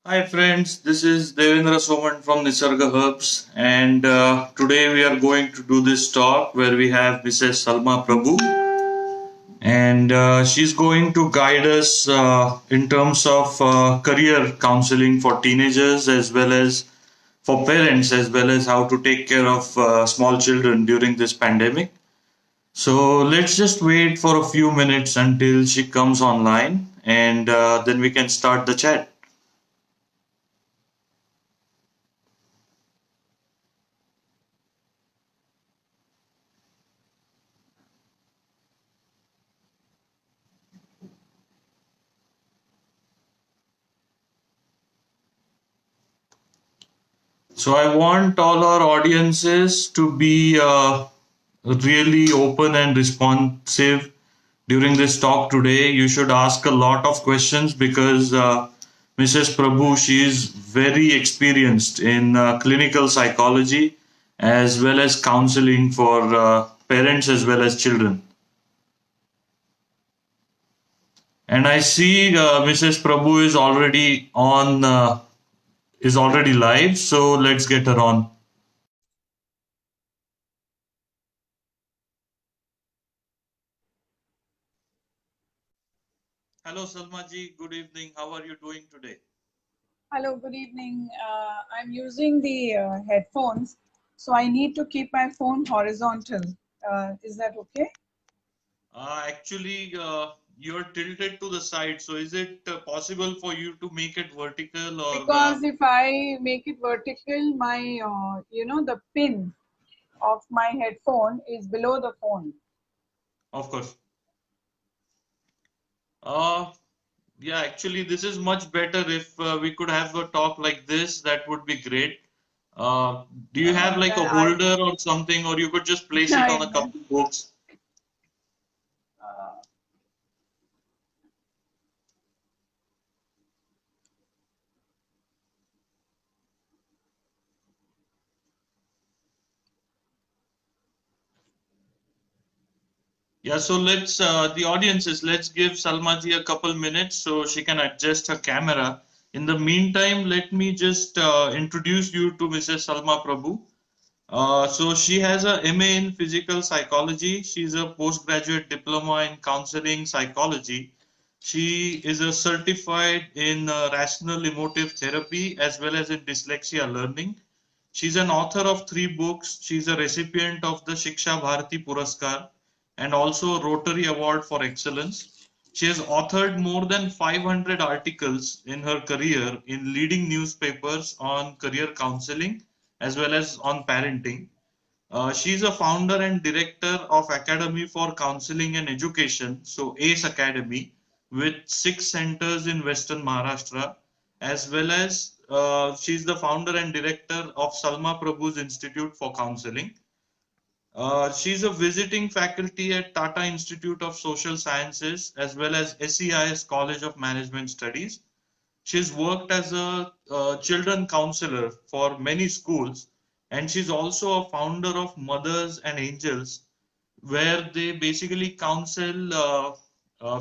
Hi friends, this is Devendra Soman from Nisarga Herbs, and today we are going to do this talk where we have Mrs. Salma Prabhu, and she's going to guide us in terms of career counseling for teenagers as well as for parents, as well as how to take care of small children during this pandemic. So let's just wait for a few minutes until she comes online, and then we can start the chat. So I want all our audiences to be really open and responsive during this talk today. You should ask a lot of questions because Mrs. Prabhu, she is very experienced in clinical psychology as well as counseling for parents as well as children. And I see Mrs. Prabhu is already live. So let's get her on. Hello, Salma ji. Good evening. How are you doing today? Hello, good evening. I'm using the headphones, so I need to keep my phone horizontal. Is that okay? Actually, you're tilted to the side. So is it possible for you to make it vertical or Because if I make it vertical, my, the pin of my headphone is below the phone. of course. Uh, yeah, actually, this is much better if we could have a talk like this. That would be great. Uh, do you have like Then a holder or something, or you could just place it on I, a couple of books? uh, Yeah, so the audiences, let's give Salma ji a couple minutes so she can adjust her camera. In the meantime, let me just introduce you to Mrs. Salma Prabhu. So she has a MA in physical psychology. She's a postgraduate diploma in counseling psychology. She is a certified in rational emotive therapy as well as in dyslexia learning. She's an author of three books. She's a recipient of the Shiksha Bharati Puraskar and also Rotary Award for Excellence. She has authored more than 500 articles in her career in leading newspapers on career counseling as well as on parenting. She's a founder and director of Academy for Counseling and Education, so ACE Academy, with 6 centers in Western Maharashtra, as well as she's the founder and director of Salma Prabhu's Institute for Counseling. She's a visiting faculty at Tata Institute of Social Sciences as well as SEIS College of Management Studies. She's worked as a children counselor for many schools, and she's also a founder of Mothers and Angels, where they basically counsel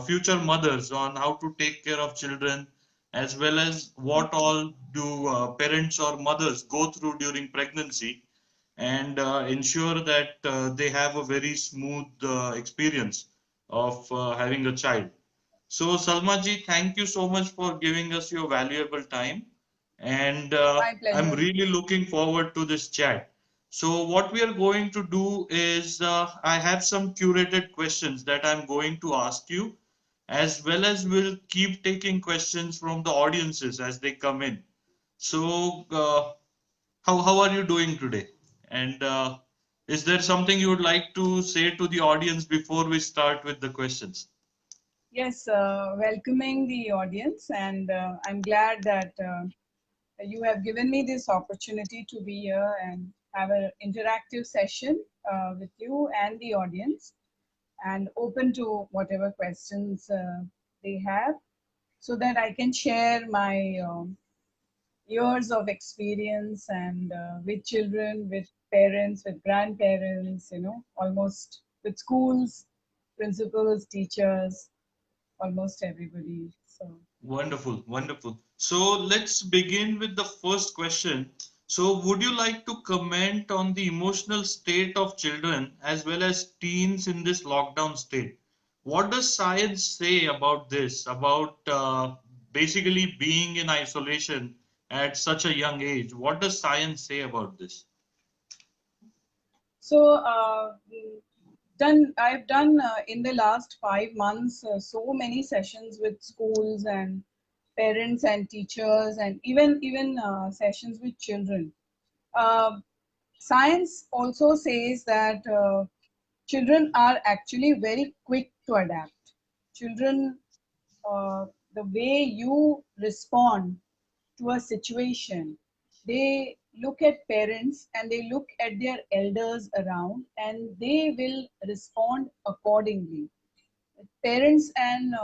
future mothers on how to take care of children, as well as what all do parents or mothers go through during pregnancy, and ensure that they have a very smooth experience of having a child. So, Salma ji, thank you so much for giving us your valuable time. And my I'm pleasure. really looking forward to this chat. So, what we are going to do is I have some curated questions that I'm going to ask you, as well as we'll keep taking questions from the audiences as they come in. So, how are you doing today? And is there something you would like to say to the audience before we start with the questions? Yes, welcoming the audience, and I'm glad that you have given me this opportunity to be here and have an interactive session with you and the audience, and open to whatever questions they have, so that I can share my years of experience and with children, with parents, with grandparents, almost with schools, principals, teachers, almost everybody. So. Wonderful, wonderful. So let's begin with the first question. So, would you like to comment on the emotional state of children as well as teens in this lockdown state? What does science say about this, about basically being in isolation at such a young age? What does science say about this? So, I've done in the last 5 months so many sessions with schools and parents and teachers, and even sessions with children. Uh, Science also says that children are actually very quick to adapt. Children, uh, the way you respond to a situation, they look at parents and they look at their elders around and they will respond accordingly. Parents and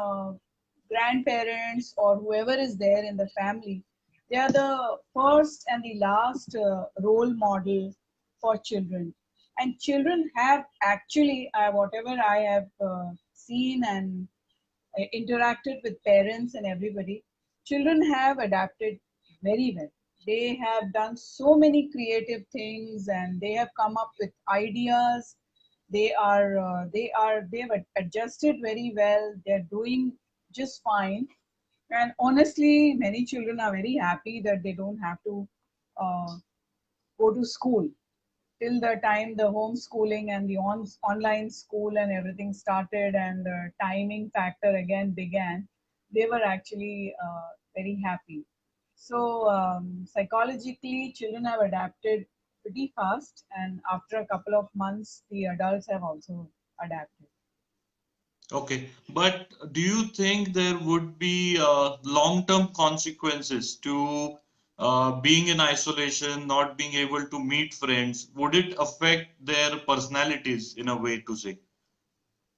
grandparents or whoever is there in the family, they are the first and the last role model for children. And children have actually, whatever I have seen and interacted with parents and everybody, children have adapted very well. They have done so many creative things and they have come up with ideas. They have adjusted very well. They're doing just fine. And honestly, many children are very happy that they don't have to uh, go to school till the time the homeschooling and the online school and everything started and the timing factor again began, they were actually very happy. So, psychologically, children have adapted pretty fast, and after a couple of months, the adults have also adapted. Okay, but do you think there would be long-term consequences to being in isolation, not being able to meet friends? Would it affect their personalities in a way to say?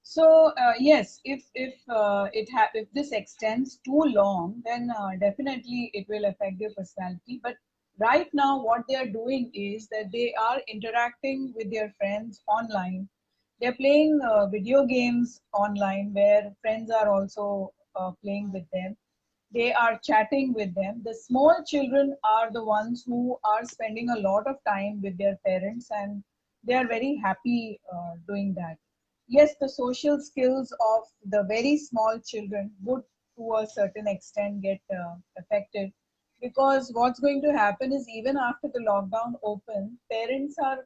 So yes, if this extends too long, then definitely it will affect their personality. But right now, what they are doing is that they are interacting with their friends online. They're playing video games online where friends are also playing with them. They are chatting with them. The small children are the ones who are spending a lot of time with their parents, and they are very happy doing that. Yes, the social skills of the very small children would, to a certain extent, get affected, because what's going to happen is even after the lockdown open, parents are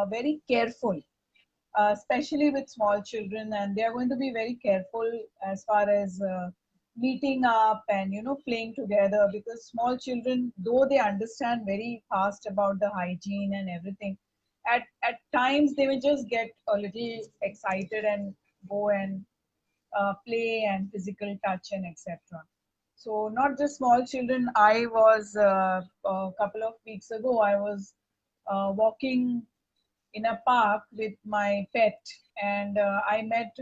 very careful, especially with small children, and they are going to be very careful as far as meeting up and playing together, because small children, though they understand very fast about the hygiene and everything, at times they will just get a little excited and go and play and physical touch and etc. So not just small children. I was a couple of weeks ago, I was walking in a park with my pet, and I met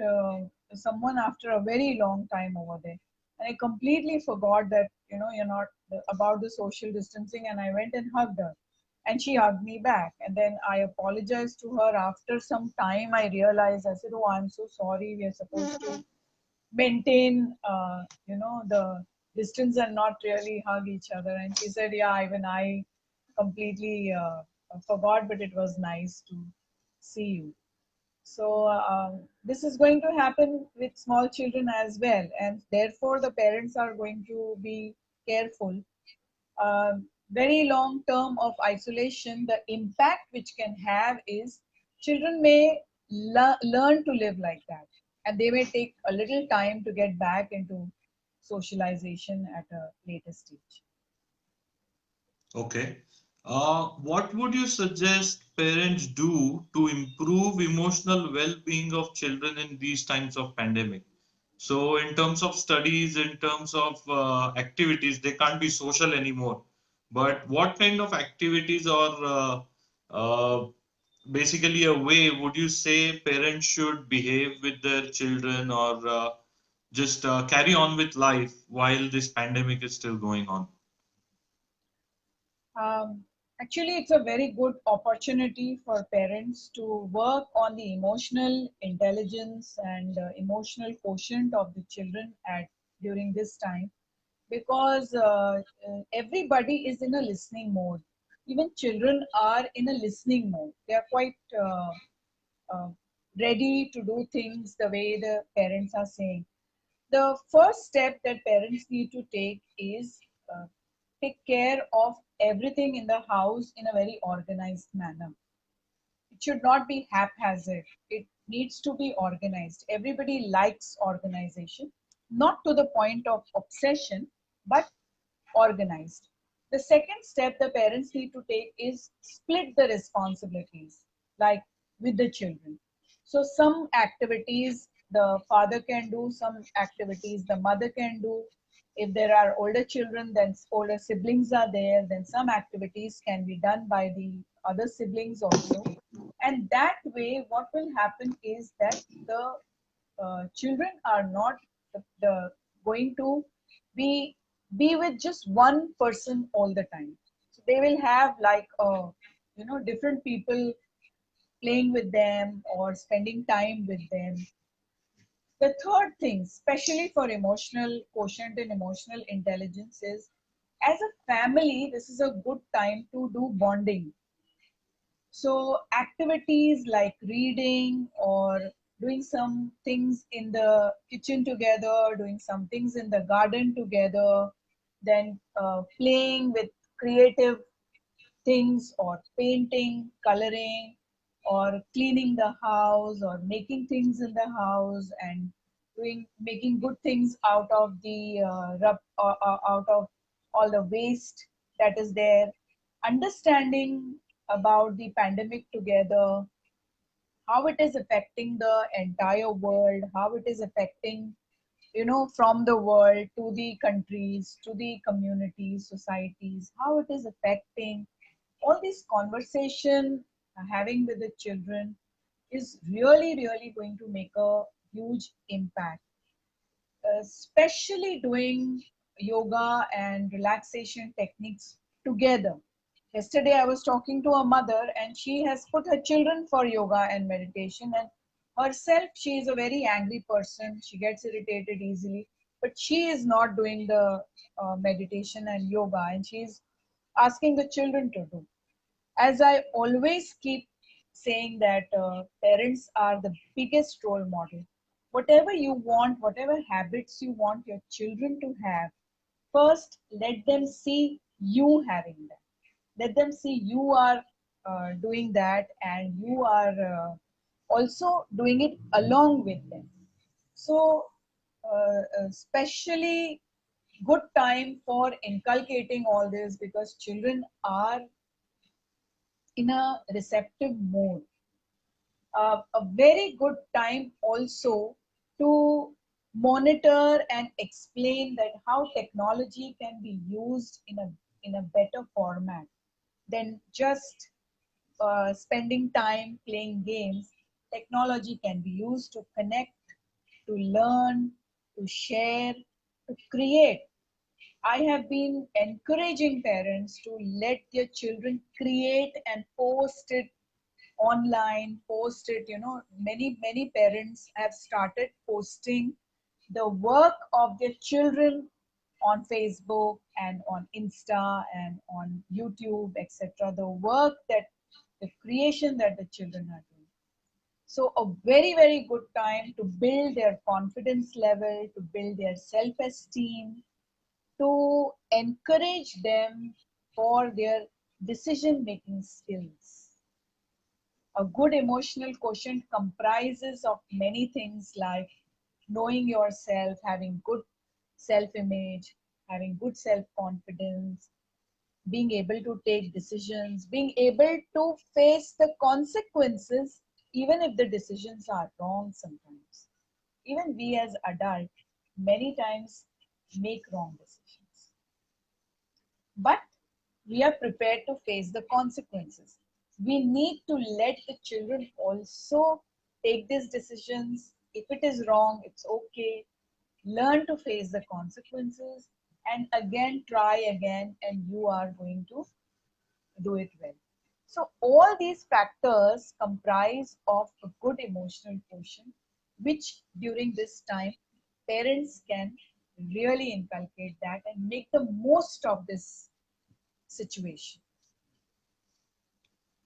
someone after a very long time over there, and I completely forgot that you're not about the social distancing, and I went and hugged her, and she hugged me back, and then I apologized to her. After some time, I realized, I said, oh, I'm so sorry, we are supposed to maintain the distance and not really hug each other. And she said, yeah, even I completely forgot, but it was nice to see you. So this is going to happen with small children as well, and therefore the parents are going to be careful. Very long term of isolation, the impact which can have is children may learn to live like that, and they may take a little time to get back into socialization at a later stage. Okay. What would you suggest parents do to improve emotional well-being of children in these times of pandemic? So, in terms of studies, in terms of activities, they can't be social anymore. But what kind of activities or uh, basically a way would you say parents should behave with their children or just carry on with life while this pandemic is still going on? Um, Actually, it's a very good opportunity for parents to work on the emotional intelligence and emotional quotient of the children at during this time. because everybody is in a listening mode. Even children are in a listening mode. They are quite uh, ready to do things the way the parents are saying. The first step that parents need to take is take care of everything in the house in a very organized manner. It should not be haphazard. It needs to be organized. Everybody likes organization, not to the point of obsession, but organized. The second step the parents need to take is split the responsibilities, like with the children. So, some activities the father can do, some activities the mother can do. If there are older children, then older siblings are there, then some activities can be done by the other siblings also. And that way, what will happen is that the children are not the going to be with just one person all the time. So they will have like different people playing with them or spending time with them. The third thing, especially for emotional quotient and emotional intelligence, is as a family this is a good time to do bonding. So activities like reading or doing some things in the kitchen together, doing some things in the garden together, then playing with creative things or painting, coloring, or cleaning the house or making things in the house and making good things out of the out of all the waste that is there. Understanding about the pandemic together, how it is affecting the entire world, how it is affecting, from the world to the countries, to the communities, societies, how it is affecting. All this conversation having with the children is really, really going to make a huge impact, especially doing yoga and relaxation techniques together. Yesterday, I was talking to a mother, and she has put her children for yoga and meditation. And herself, she is a very angry person. She gets irritated easily, but she is not doing the meditation and yoga, and she is asking the children to do. As I always keep saying that parents are the biggest role model. Whatever you want, whatever habits you want your children to have, first let them see you having them. Let them see you are doing that, and you are also doing it along with them. So, especially good time for inculcating all this, because children are in a receptive mode. A very good time also to monitor and explain that how technology can be used in a better format than just spending time playing games. Technology can be used to connect, to learn, to share, to create. I have been encouraging parents to let their children create and post it online, post it. Many parents have started posting the work of their children on Facebook and on Insta and on YouTube, etc. The work that the creation that the children are doing. So, a very, very good time to build their confidence level, to build their self esteem, to encourage them for their decision making skills. A good emotional quotient comprises of many things like knowing yourself, having good self image, having good self confidence, being able to take decisions, being able to face the consequences, even if the decisions are wrong sometimes. Even we as adults many times make wrong decisions. But we are prepared to face the consequences. We need to let the children also take these decisions. If it is wrong, it's okay. Learn to face the consequences and again try again, and you are going to do it well. So all these factors comprise of a good emotional quotient, which during this time parents can really inculcate that and make the most of this situation.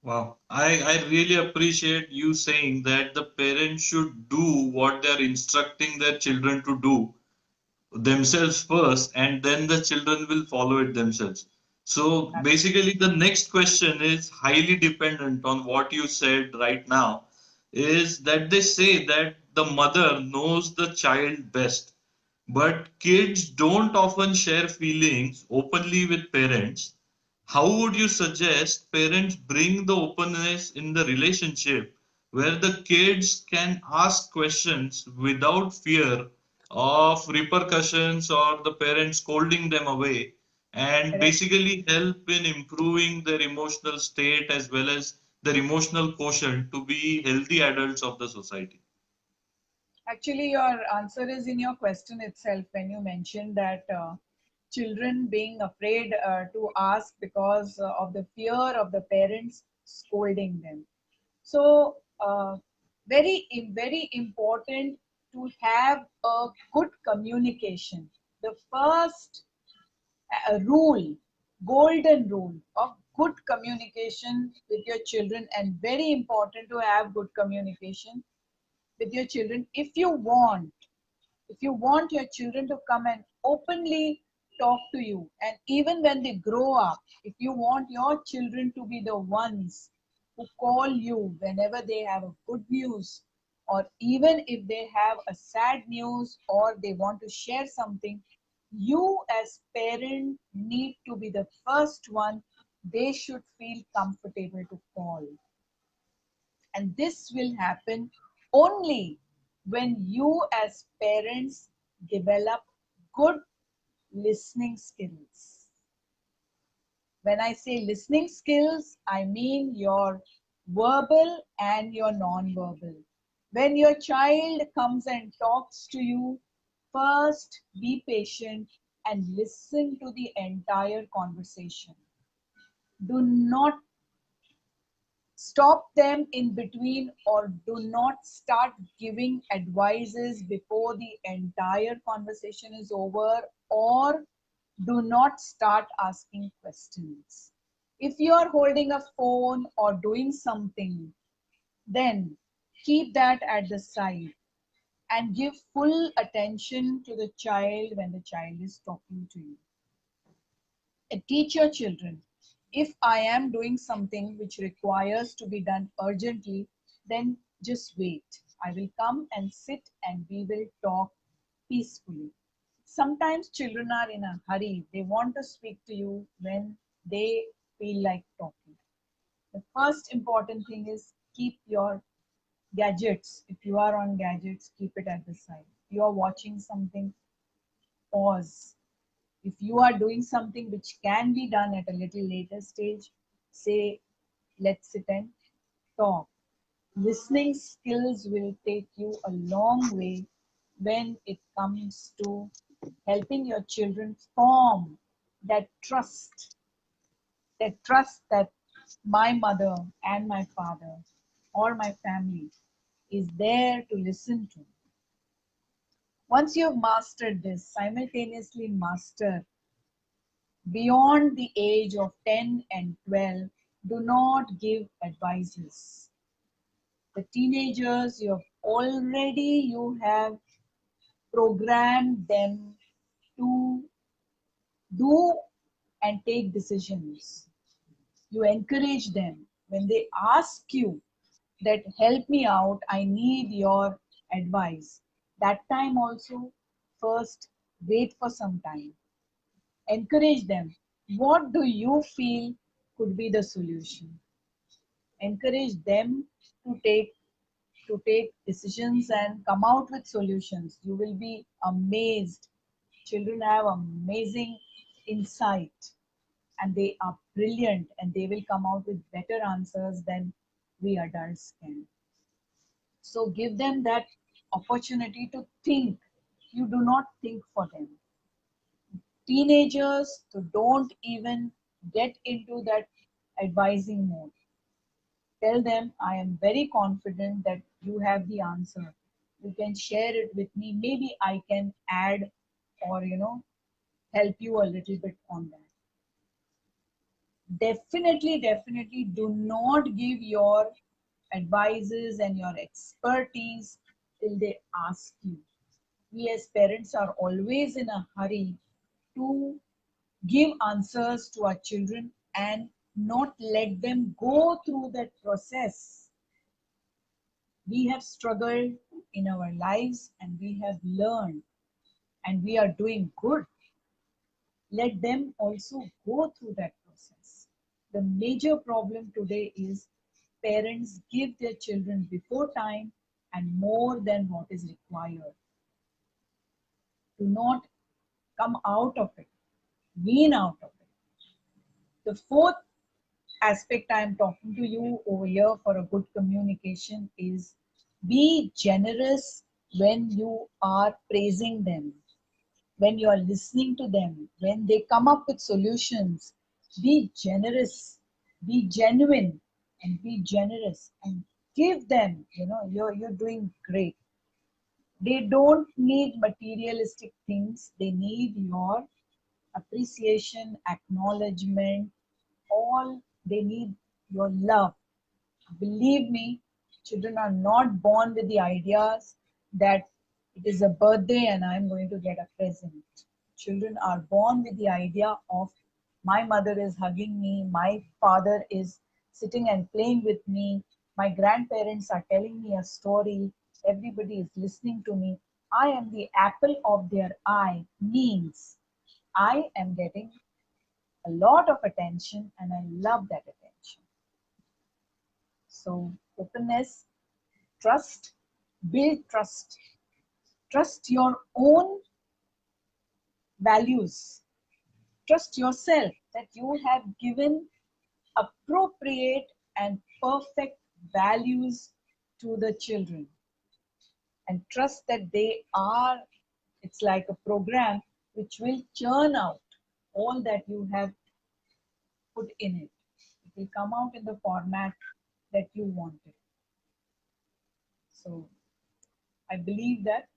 Wow. I really appreciate you saying that the parents should do what they're instructing their children to do themselves first, and then the children will follow it themselves. So basically, the next question is highly dependent on what you said right now, is that they say that the mother knows the child best, but kids don't often share feelings openly with parents. How would you suggest parents bring the openness in the relationship where the kids can ask questions without fear of repercussions or the parents scolding them away, and Correct. basically help in improving their emotional state as well as their emotional quotient to be healthy adults of the society? Actually, your answer is in your question itself when you mentioned that children being afraid to ask because of the fear of the parents scolding them. So, very important to have a good communication. The first rule, golden rule of good communication with your children, and very important to have good communication with your children if you want your children to come and openly talk to you, and even when they grow up, if you want your children to be the ones who call you whenever they have a good news, or even if they have a sad news or they want to share something, you as parent need to be the first one they should feel comfortable to call. And this will happen only when you, as parents, develop good listening skills. When I say listening skills, I mean your verbal and your non-verbal. When your child comes and talks to you, first be patient and listen to the entire conversation. Do not stop them in between, or do not start giving advices before the entire conversation is over, or do not start asking questions. If you are holding a phone or doing something, then keep that at the side and give full attention to the child when the child is talking to you. And teach your children, if I am doing something which requires to be done urgently, then just wait. I will come and sit and we will talk peacefully. Sometimes children are in a hurry. They want to speak to you when they feel like talking. The first important thing is keep your gadgets. If you are on gadgets, keep it at the side. If you are watching something, pause. If you are doing something which can be done at a little later stage, say, let's sit and talk. Listening skills will take you a long way when it comes to helping your children form that trust, that my mother and my father or my family is there to listen to. Once you have mastered this, simultaneously master beyond the age of 10 and 12, do not give advices. The teenagers, you have programmed them to do and take decisions. You encourage them when they ask you that help me out, I need your advice. That time also, first wait for some time. Encourage them. What do you feel could be the solution? Encourage them to take decisions and come out with solutions. You will be amazed. Children have amazing insight and they are brilliant and they will come out with better answers than we adults can. So give them that opportunity to think. You do not think for them. Teenagers, so don't even get into that advising mode. Tell them, I am very confident that you have the answer. You can share it with me. Maybe I can add or help you a little bit on that. Definitely do not give your advices and your expertise till they ask you. We as parents are always in a hurry to give answers to our children and not let them go through that process. We have struggled in our lives and we have learned and we are doing good. Let them also go through that process. The major problem today is parents give their children before time and more than what is required. Do not come out of it, wean out of it. The fourth aspect I am talking to you over here for a good communication is be generous when you are praising them, when you are listening to them, when they come up with solutions. Be generous, be genuine, and be generous and give them, you're doing great. They don't need materialistic things, they need your appreciation, acknowledgement, all they need your love. Believe me, children are not born with the ideas that it is a birthday and I'm going to get a present. Children are born with the idea of my mother is hugging me, my father is sitting and playing with me, my grandparents are telling me a story, everybody is listening to me. I am the apple of their eye, means I am getting a lot of attention and I love that attention. So, openness, trust, build trust. Trust your own values. Trust yourself that you have given appropriate and perfect values to the children. And trust that they are, it's like a program which will churn out all that you have put in it. It will come out in the format that you want it. So I believe that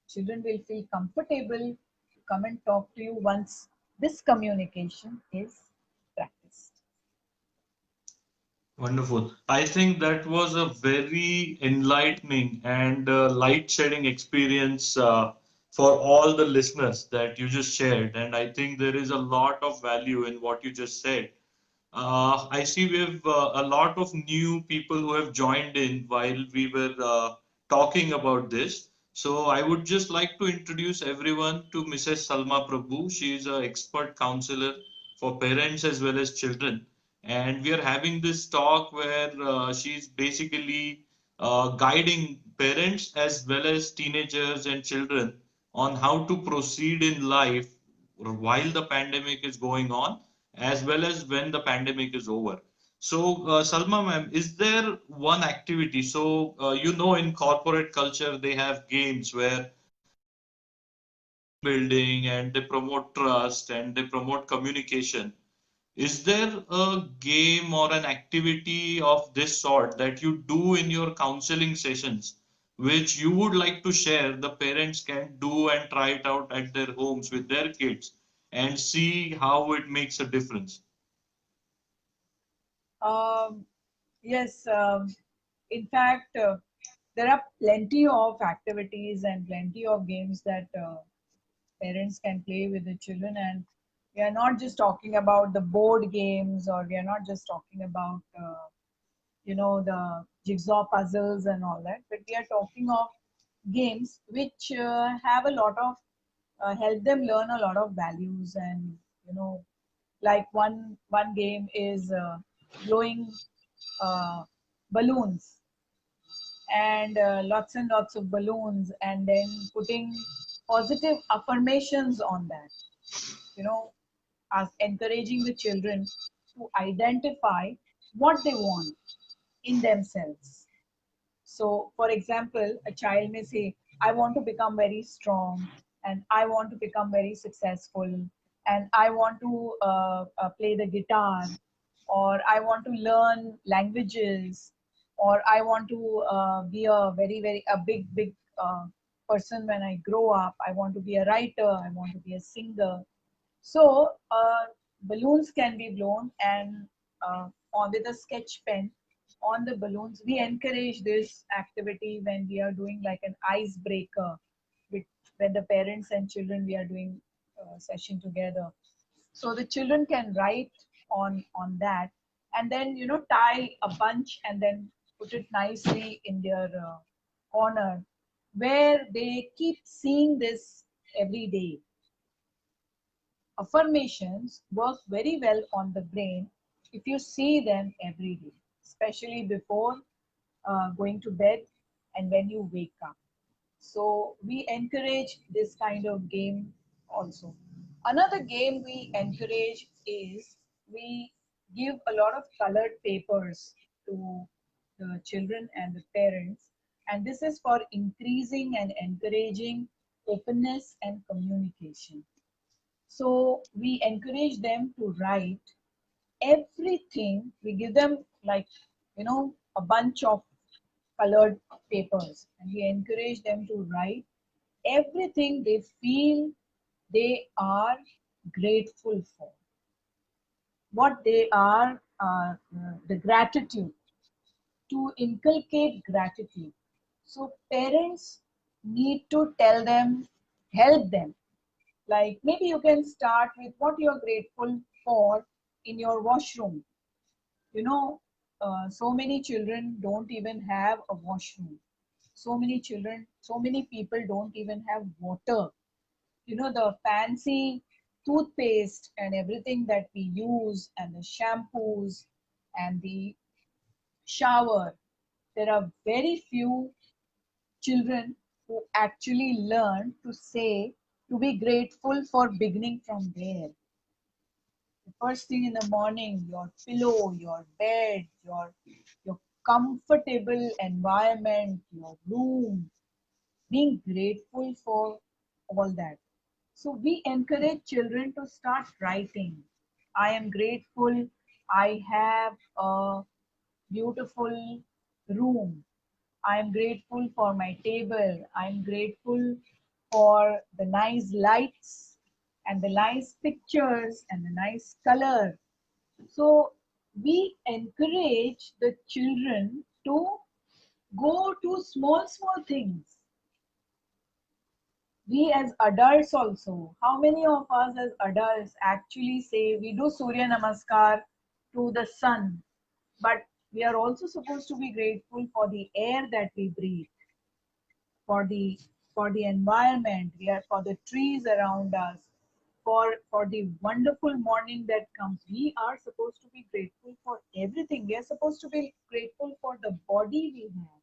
children will feel comfortable to come and talk to you once this communication is practiced. Wonderful. I think that was a very enlightening and light shedding experience for all the listeners that you just shared. And I think there is a lot of value in what you just said. I see we have a lot of new people who have joined in while we were talking about this. So I would just like to introduce everyone to Mrs. Salma Prabhu. She is an expert counselor for parents as well as children. And we are having this talk where she's basically guiding parents as well as teenagers and children on how to proceed in life while the pandemic is going on as well as when the pandemic is over. So, Salma ma'am, is there one activity? So, in corporate culture, they have games where building and they promote trust and they promote communication. Is there a game or an activity of this sort that you do in your counseling sessions, which you would like to share? The parents can do and try it out at their homes with their kids and see how it makes a difference. Um, yes, in fact, there are plenty of activities and plenty of games that parents can play with the children. And we are not just talking about the board games, or we are not just talking about, the jigsaw puzzles and all that, but we are talking of games which have a lot of help them learn a lot of values. And like one game is blowing uh, balloons, and lots of balloons, and then putting positive affirmations on that, you know as encouraging the children to identify what they want in themselves. So, for example, a child may say, I want to become very strong, and I want to become very successful, and I want to play the guitar, or I want to learn languages, or I want to be a big, big person when I grow up. I want to be a writer. I want to be a singer. So balloons can be blown, and on with a sketch pen on the balloons. We encourage this activity when we are doing like an icebreaker, with when the parents and children we are doing session together. So the children can write on that, and then tie a bunch and then put it nicely in their corner, where they keep seeing this every day. Affirmations work very well on the brain if you see them every day, especially before going to bed and when you wake up. So we encourage this kind of game also. Another game we encourage is we give a lot of colored papers to the children and the parents, and this is for increasing and encouraging openness and communication. So we encourage them to write everything. We give them like, a bunch of colored papers, and we encourage them to write everything they feel they are grateful for, what they are, the gratitude, to inculcate gratitude. So parents need to tell them, help them. Like maybe you can start with what you're grateful for in your washroom. You know, so many children don't even have a washroom. So many children, so many people don't even have water. The fancy toothpaste and everything that we use, and the shampoos and the shower, there are very few children who actually learn to say, to be grateful for beginning from there. The first thing in the morning, your pillow, your bed, your comfortable environment, your room, being grateful for all that. So we encourage children to start writing. I am grateful I have a beautiful room. I am grateful for my table. I am grateful for the nice lights and the nice pictures and the nice color. So we encourage the children to go to small, small things. We as adults also, how many of us as adults actually say we do Surya Namaskar to the sun, but we are also supposed to be grateful for the air that we breathe, for the environment, we are for the trees around us, for the wonderful morning that comes. We are supposed to be grateful for everything. We are supposed to be grateful for the body we have,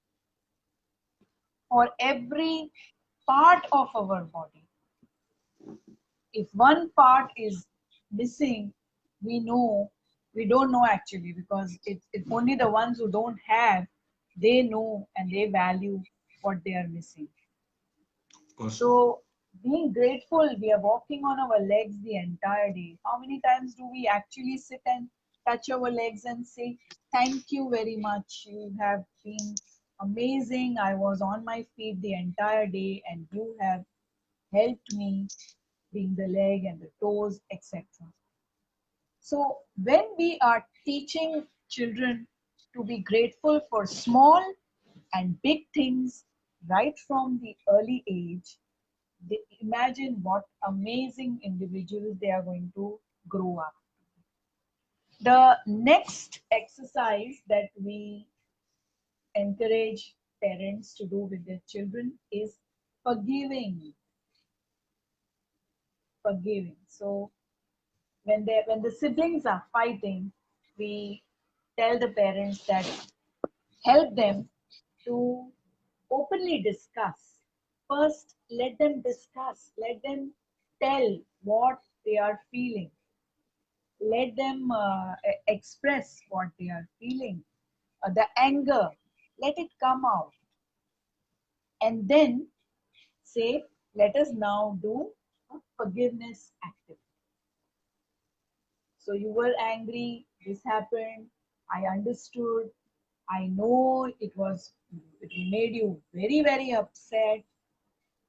for every part of our body. If one part is missing, we don't know actually, because it's only the ones who don't have, they know and they value what they are missing. Of course. So being grateful, we are walking on our legs the entire day. How many times do we actually sit and touch our legs and say, thank you very much, you have been amazing, I was on my feet the entire day and you have helped me, being the leg and the toes, etc. So when we are teaching children to be grateful for small and big things right from the early age, they imagine what amazing individuals they are going to grow up. The next exercise that we encourage parents to do with their children is forgiving. Forgiving. So when the siblings are fighting, we tell the parents that help them to openly discuss. First, let them discuss, let them tell what they are feeling, let them express what they are feeling, the anger, let it come out, and then say, let us now do a forgiveness activity. So you were angry, this happened, I understood, I know it made you very, very upset.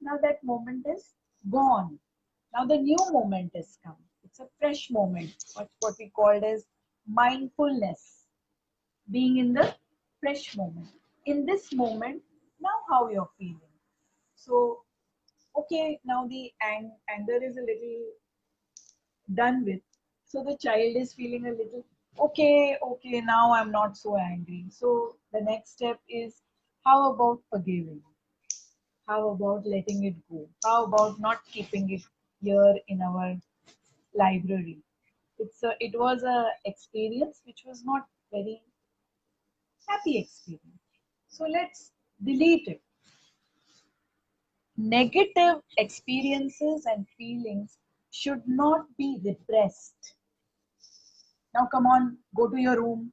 Now that moment is gone. Now the new moment is come. It's a fresh moment, what we called as mindfulness, being in the fresh moment. In this moment, now how you're feeling. So okay, now the anger is a little done with. So the child is feeling a little, okay, now I'm not so angry. So the next step is, how about forgiving? How about letting it go? How about not keeping it here in our library? It was a experience which was not very happy experience. So let's delete it. Negative experiences and feelings should not be repressed. Now come on, go to your room.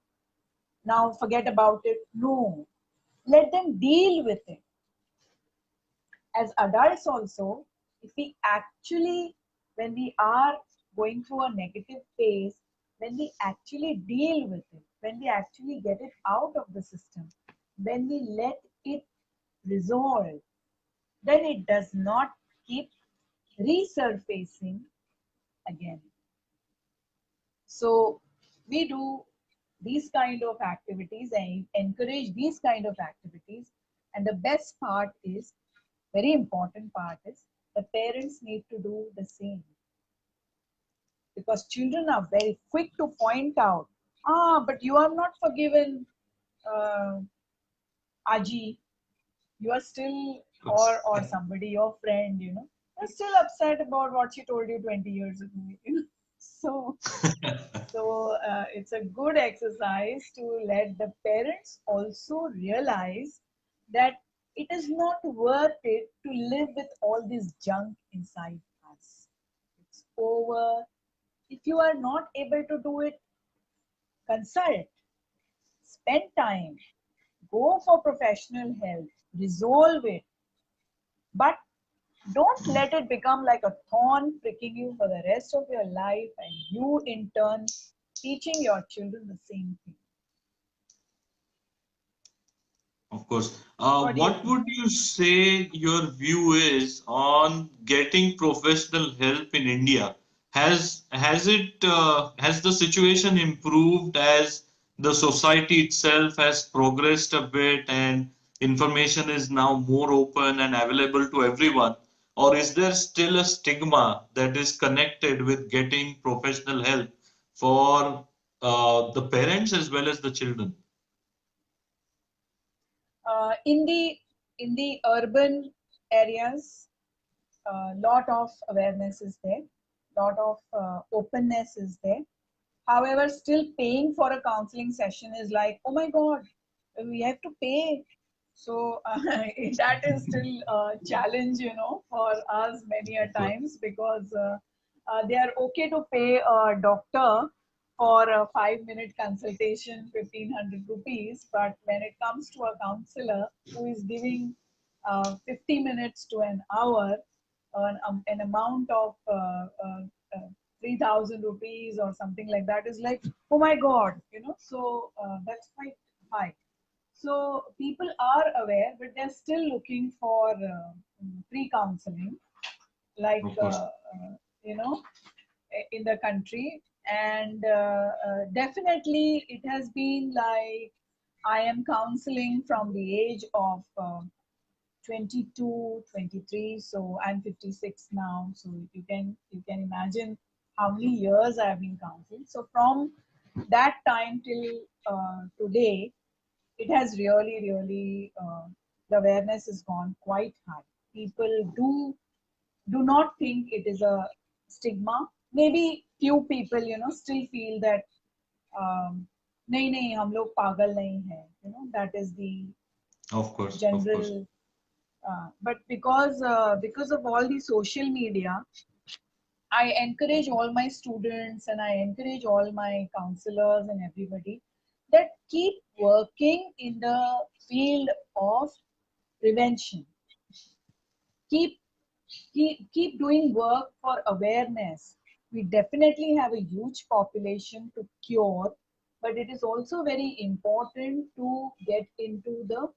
Now forget about it. No. Let them deal with it. As adults also, if we actually, when we are going through a negative phase, when we actually deal with it, when we actually get it out of the system, when we let it resolve, then it does not keep resurfacing again. So we do these kind of activities and encourage these kind of activities. And the best part is, very important part is, the parents need to do the same, because children are very quick to point out, but you are not forgiven, uh, Aji. You are still, or somebody, your friend, you're still upset about what she told you 20 years ago. So it's a good exercise to let the parents also realize that it is not worth it to live with all this junk inside us. It's over. If you are not able to do it, consult, spend time, go for professional help, resolve it. But don't let it become like a thorn pricking you for the rest of your life, and you in turn teaching your children the same thing. Of course. What do you What think? would you say your view is on getting professional help in India? Has the situation improved as the society itself has progressed a bit and information is now more open and available to everyone? Or is there still a stigma that is connected with getting professional help for the parents as well as the children? In the urban areas, a lot of awareness is there, lot of openness is there. However, still paying for a counseling session is like, oh my God, we have to pay. So that is still a challenge, for us many a Of course. times, because they are okay to pay a doctor for a 5-minute consultation, 1,500 rupees. But when it comes to a counselor who is giving 50 minutes to an hour, an amount of 3,000 rupees or something like that is like, oh my God, so that's quite high. So people are aware, but they're still looking for free counseling, like Of course. in the country. And definitely, it has been like, I am counseling from the age of 22, 23. So I'm 56 now. So you can imagine how many years I've been counseling. So from that time till today, it has really, the awareness has gone quite high. People do not think it is a stigma. Maybe few people still feel that नहीं नहीं हम लोग पागल नहीं है, that is the Of course. Of course. general. But because of all the social media, I encourage all my students and I encourage all my counselors and everybody that keep working in the field of prevention. Keep keep doing work for awareness. We definitely have a huge population to cure, but it is also very important to get into the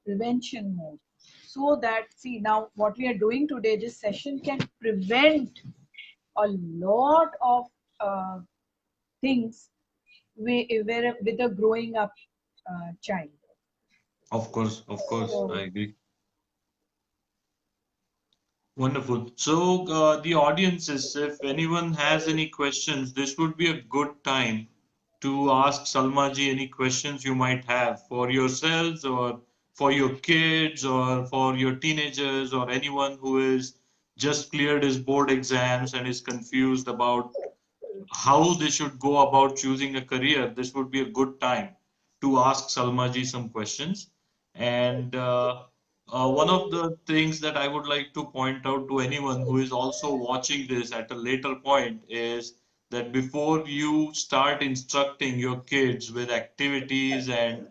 prevention mode. so that, see, now what we are doing today, this session can prevent a lot of things with a growing up child. Of course, So, I agree. Wonderful. So, the audiences, if anyone has any questions, this would be a good time to ask Salma ji any questions you might have for yourselves or for your kids or for your teenagers or anyone who is just cleared his board exams and is confused about how they should go about choosing a career. This would be a good time to ask Salma ji some questions. And one of the things that I would like to point out to anyone who is also watching this at a later point is that before you start instructing your kids with activities and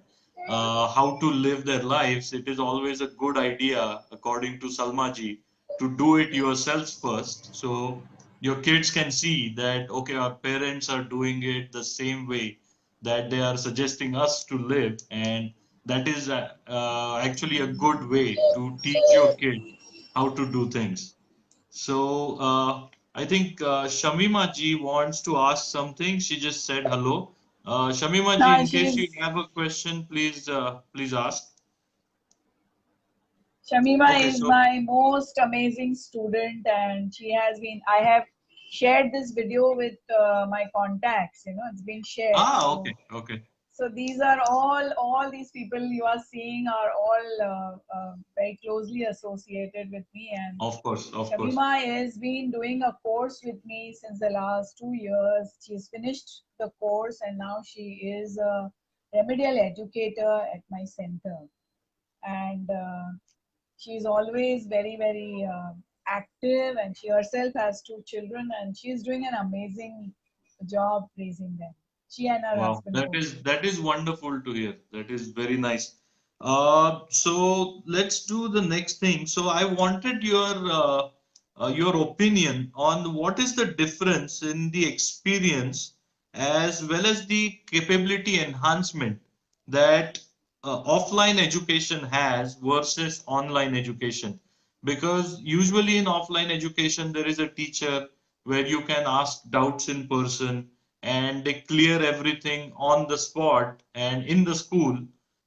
how to live their lives, it is always a good idea, according to Salma ji, to do it yourselves first. So your kids can see that, okay, our parents are doing it the same way that they are suggesting us to live. And that is actually a good way to teach your kid how to do things. So I think Shamima ji wants to ask something. She just said hello. Shamima ji, in case you she's have a question, please ask. Shamima Okay, is so my most amazing student, and she has been. I have shared this video with my contacts. You know, it's been shared. okay, So, okay, so these are all these people you are seeing are all very closely associated with me. And of course. Shamima has been doing a course with me since the last 2 years. She's finished the course, and now she is a remedial educator at my center. And she's always very active, and she herself has 2 children, and she's doing an amazing job raising them, she and her Wow, husband both. that is wonderful to hear. That is very nice. So let's do the next thing. So I wanted your opinion on what is the difference in the experience as well as the capability enhancement that offline education has versus online education. Because usually in offline education there is a teacher where you can ask doubts in person and they clear everything on the spot and in the school.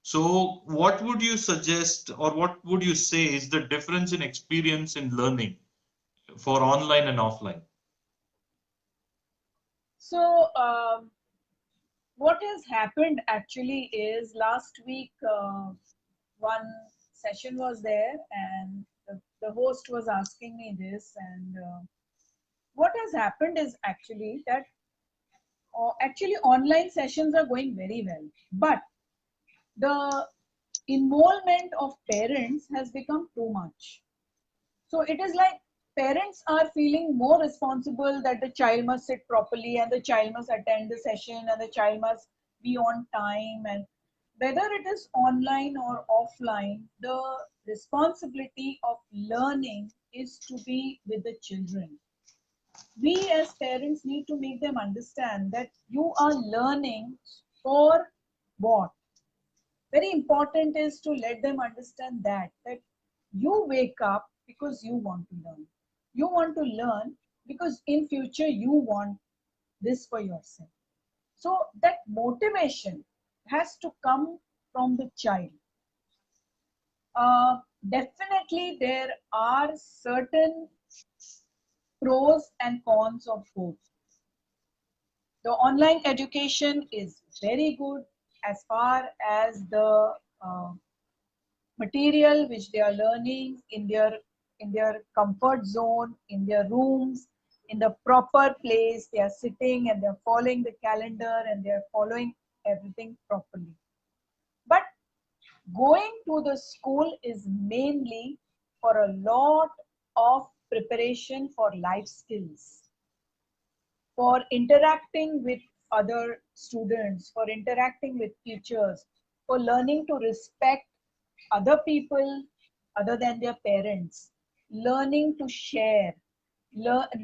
So, what would you suggest or what would you say is the difference in experience in learning for online and offline? So what has happened actually is last week one session was there, and the host was asking me this, and what has happened is actually that actually online sessions are going very well, but the involvement of parents has become too much. So it is like parents are feeling more responsible that the child must sit properly and the child must attend the session and the child must be on time. And whether it is online or offline, the responsibility of learning is to be with the children. We as parents need to make them understand that you are learning for what. Very important is to let them understand that you wake up because you want to learn. You want to learn because in future you want this for yourself. So that motivation has to come from the child. Definitely there are certain pros and cons of both. The online education is very good as far as the uh, material which they are learning in their comfort zone, in their rooms, in the proper place. They are sitting and they are following the calendar and they are following everything properly. But going to the school is mainly for a lot of preparation for life skills, for interacting with other students, for interacting with teachers, for learning to respect other people other than their parents, learning to share,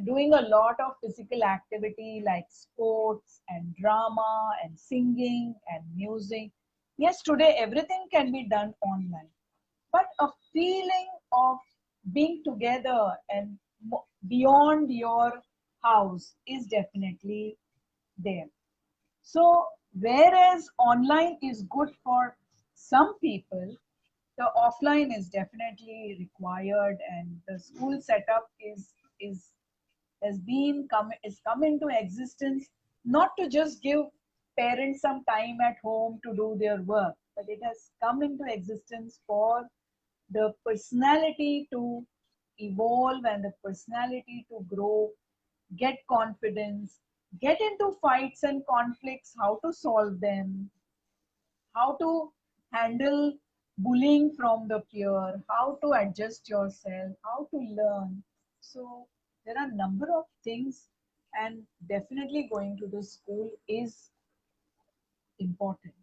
doing a lot of physical activity like sports and drama and singing and music. Yes, today everything can be done online. but a feeling of being together and beyond your house is definitely there. So, whereas online is good for some people, the offline is definitely required, and the school setup is has been come is come into existence not to just give parents some time at home to do their work, but it has come into existence for the personality to evolve and the personality to grow, get confidence, get into fights and conflicts, how to solve them, how to handle bullying from the peer, how to adjust yourself, how to learn. So there are a number of things, and definitely going to the school is important.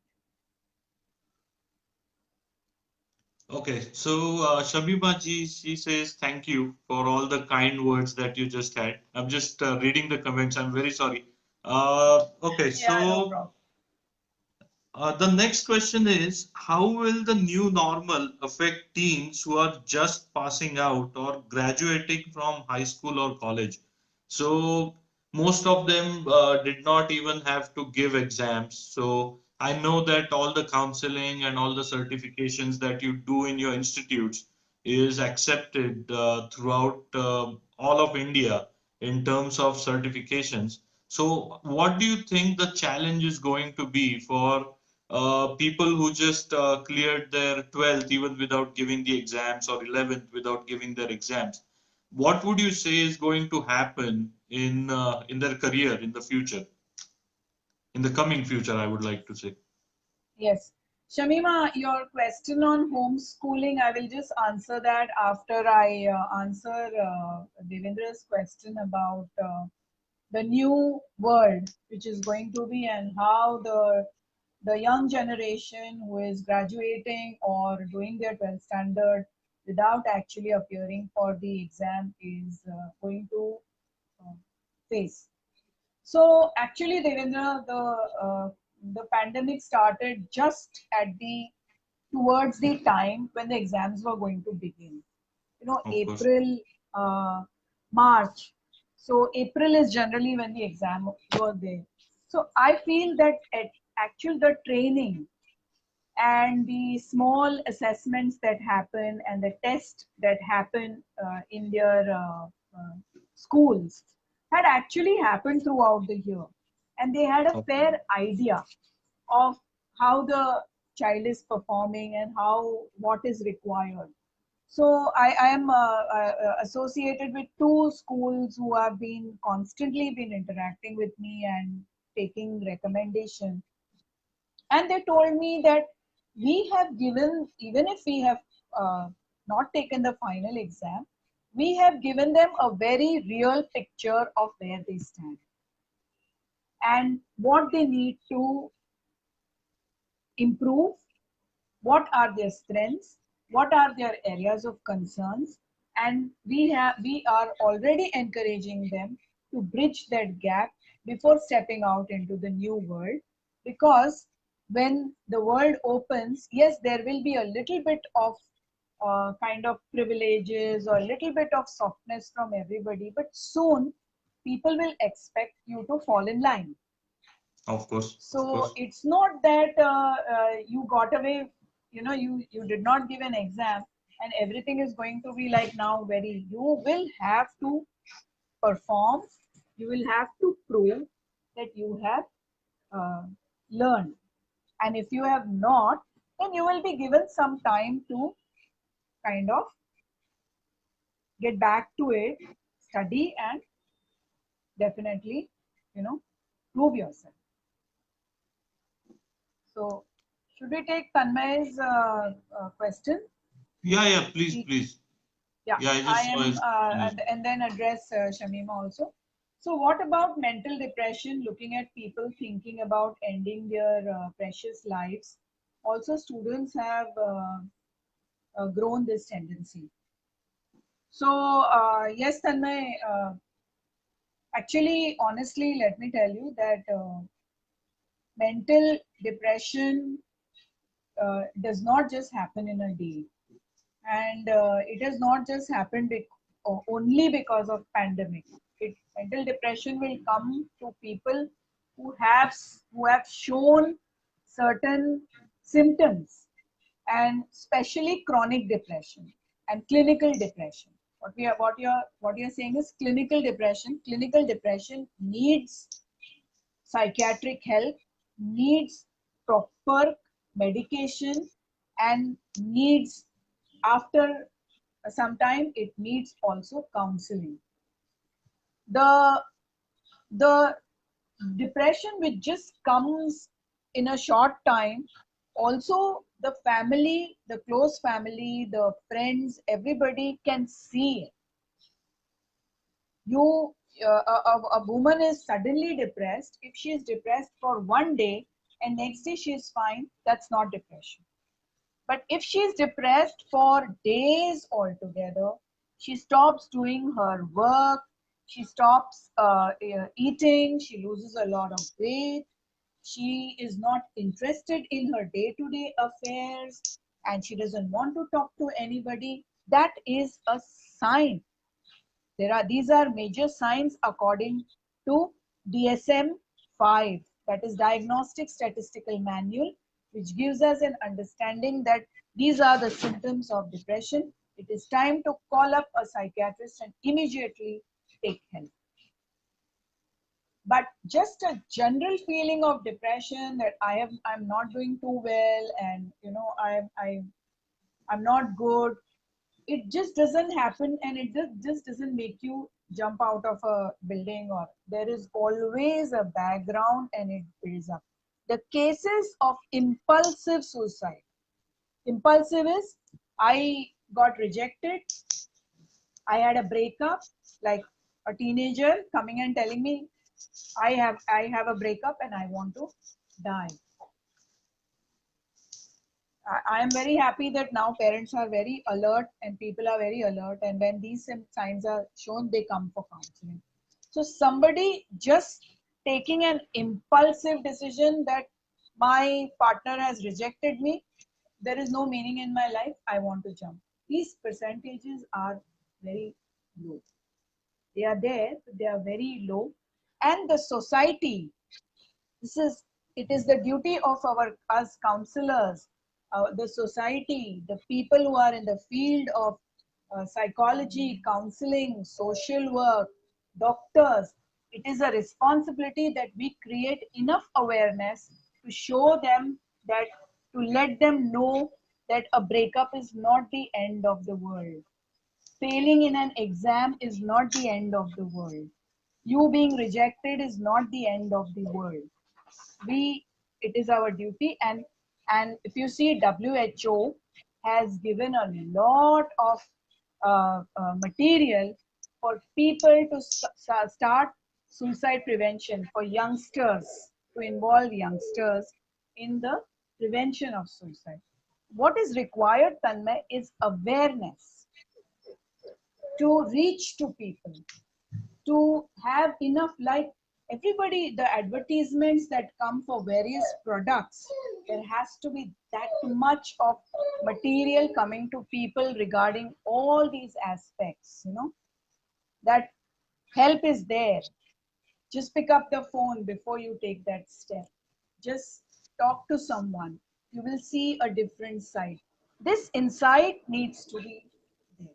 Okay, so Shamima ji, she says thank you for all the kind words that you just had. I'm just reading the comments. I'm very sorry. Okay, Yeah, no so problem. the next question is, how will the new normal affect teens who are just passing out or graduating from high school or college? So most of them did not even have to give exams. So I know that all the counseling and all the certifications that you do in your institutes is accepted throughout all of India in terms of certifications. So what do you think the challenge is going to be for people who just cleared their 12th even without giving the exams, or 11th without giving their exams? What would you say is going to happen in their career in the future, in the coming future, I would like to say? Yes. Shamima, your question on homeschooling, I will just answer that after I answer Devendra's question about the new world which is going to be, and how the young generation who is graduating or doing their 12th standard without actually appearing for the exam is going to uh, face. So actually, Devendra, the pandemic started just at the towards the time when the exams were going to begin. You know, Of course. April, March. So April is generally when the exam were there. So I feel that at actual the training and the small assessments that happen and the tests that happen in their schools had actually happened throughout the year, and they had a Okay. fair idea of how the child is performing and how what is required. So I am associated with two schools who have been constantly been interacting with me and taking recommendation, and they told me that we have given, even if we have not taken the final exam, we have given them a very real picture of where they stand and what they need to improve, what are their strengths, what are their areas of concerns, and we are already encouraging them to bridge that gap before stepping out into the new world. Because when the world opens, yes, there will be a little bit of kind of privileges or a little bit of softness from everybody, but soon people will expect you to fall in line. Of course. Of So course. it's not that you got away, you know, you did not give an exam and everything is going to be like now very. You will have to perform, you will have to prove that you have uh, learned. And if you have not, then you will be given some time to kind of get back to it, study, and definitely, you know, prove yourself. So, should we take Tanmay's question? Yeah, yeah, please, He, please. yeah, Yeah, I I just saw am, his news. and then address Shamima also. So, what about mental depression? Looking at people thinking about ending their precious lives. Also, students have grown this tendency. So, yes, Tanmay, actually, honestly, let me tell you that mental depression does not just happen in a day. and it has not just happened only because of pandemic. Mental depression will come to people who have shown certain symptoms, and especially chronic depression and clinical depression. What you're saying is clinical depression. Clinical depression needs psychiatric help, needs proper medication, and needs, after some time, it needs also counseling. The the depression which just comes in a short time, also the family, the close family, the friends, everybody can see it. You a woman is suddenly depressed. If she is depressed for one day and next day she is fine, that's not depression. But if she is depressed for days altogether, she stops doing her work, she stops eating, she loses a lot of weight, she is not interested in her day-to-day affairs, and she doesn't want to talk to anybody. That is a sign. These are major signs according to DSM-5, that is Diagnostic Statistical Manual, which gives us an understanding that these are the symptoms of depression. It is time to call up a psychiatrist and immediately take help. But just a general feeling of depression, that I'm not doing too well, and I'm not good, it just doesn't happen, and it just doesn't make you jump out of a building. Or there is always a background, and it builds up. The cases of impulsive suicide. Impulsive is, I got rejected, I had a breakup, like a teenager coming and telling me, I have a breakup and I want to die. I am very happy that now parents are very alert and people are very alert, and when these signs are shown, they come for counseling. So somebody just taking an impulsive decision that my partner has rejected me, there is no meaning in my life, I want to jump. These percentages are very low. They are there, but they are very low. And the society, this is it is the duty of us counselors, the society, the people who are in the field of psychology, counseling, social work, doctors. It is a responsibility that we create enough awareness to show them that, to let them know that a breakup is not the end of the world. Failing in an exam is not the end of the world. You being rejected is not the end of the world. It is our duty, and if you see, WHO has given a lot of material for people to start suicide prevention, for youngsters, to involve youngsters in the prevention of suicide. What is required, Tanmay, is awareness, to reach to people, to have enough, like everybody, the advertisements that come for various products, there has to be that much of material coming to people regarding all these aspects, that help is there. Just pick up the phone before you take that step. Just talk to someone. You will see a different side. This insight needs to be there.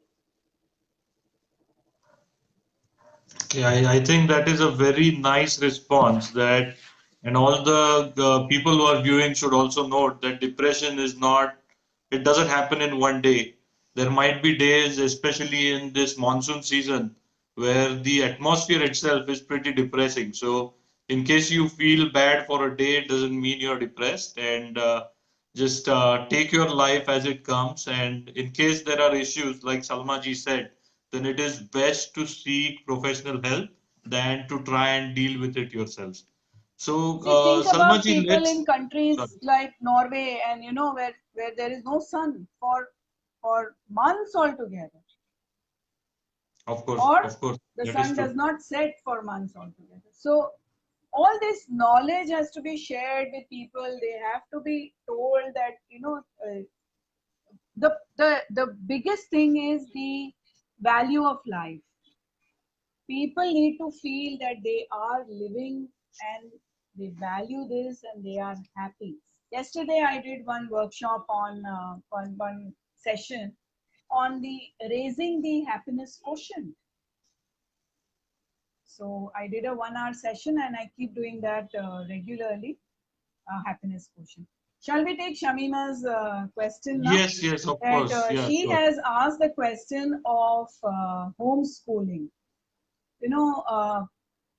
Okay, I think that is a very nice response, that, and all the people who are viewing should also note that depression is not, it doesn't happen in one day. There might be days, especially in this monsoon season, where the atmosphere itself is pretty depressing. So in case you feel bad for a day, it doesn't mean you're depressed, and just take your life as it comes. And in case there are issues, like Salma ji said, then it is best to seek professional help than to try and deal with it yourselves. So, See, think Salma about ji, people let's. in countries Sorry. like Norway, and where there is no sun for months altogether, or Of course, the that is sun does true. not set for months altogether. So all this knowledge has to be shared with people. They have to be told that the biggest thing is the value of life. People need to feel that they are living and they value this and they are happy. Yesterday I did one workshop on one session on the raising the happiness quotient. So I did a 1 hour session and I keep doing that regularly. Happiness quotient. Shall we take Shamima's question now? Yes, yes, of That course. Yeah, she sure. has asked the question of homeschooling. You know,